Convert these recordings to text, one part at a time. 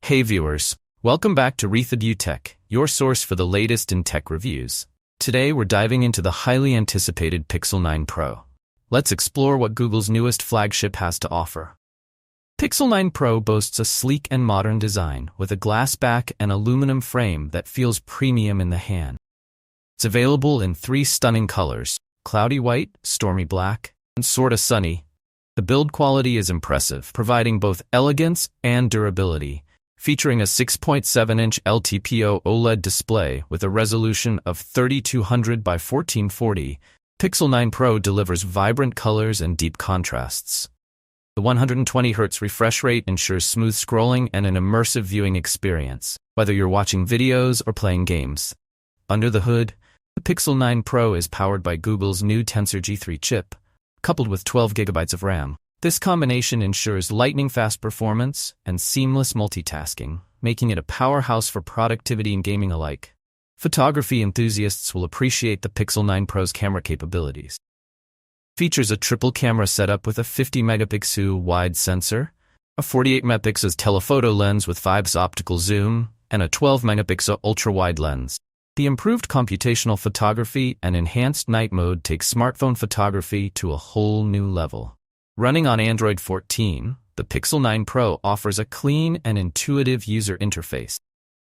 Hey viewers, welcome back to RETHEW Tech, your source for the latest in tech reviews. Today we're diving into the highly anticipated Pixel 9 Pro. Let's explore what Google's newest flagship has to offer. Pixel 9 Pro boasts a sleek and modern design with a glass back and aluminum frame that feels premium in the hand. It's available in 3 stunning colors: cloudy white, stormy black, and sorta sunny. The build quality is impressive, providing both elegance and durability. Featuring a 6.7-inch LTPO OLED display with a resolution of 3200 by 1440, Pixel 9 Pro delivers vibrant colors and deep contrasts. The 120Hz refresh rate ensures smooth scrolling and an immersive viewing experience, whether you're watching videos or playing games. Under the hood, the Pixel 9 Pro is powered by Google's new Tensor G3 chip, coupled with 12 GB of RAM. This combination ensures lightning-fast performance and seamless multitasking, making it a powerhouse for productivity and gaming alike. Photography enthusiasts will appreciate the Pixel 9 Pro's camera capabilities. Features a triple camera setup with a 50-megapixel wide sensor, a 48-megapixel telephoto lens with 5x optical zoom, and a 12-megapixel ultra-wide lens. The improved computational photography and enhanced night mode take smartphone photography to a whole new level. Running on Android 14, the Pixel 9 Pro offers a clean and intuitive user interface.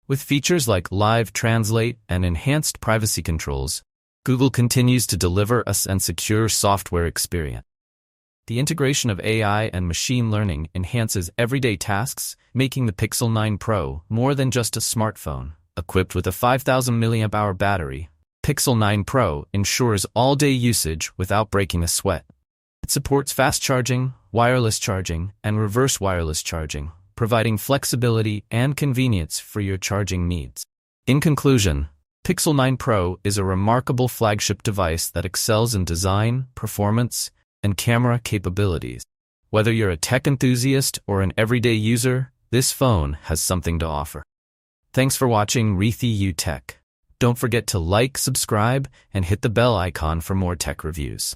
With features like Live Translate and enhanced privacy controls, Google continues to deliver a secure software experience. The integration of AI and machine learning enhances everyday tasks, making the Pixel 9 Pro more than just a smartphone. Equipped with a 5,000 mAh battery, Pixel 9 Pro ensures all-day usage without breaking a sweat. It supports fast charging, wireless charging, and reverse wireless charging, providing flexibility and convenience for your charging needs. In conclusion, Pixel 9 Pro is a remarkable flagship device that excels in design, performance, and camera capabilities. Whether you're a tech enthusiast or an everyday user, this phone has something to offer. Thanks for watching RETHEW Tech. Don't forget to like, subscribe, and hit the bell icon for more tech reviews.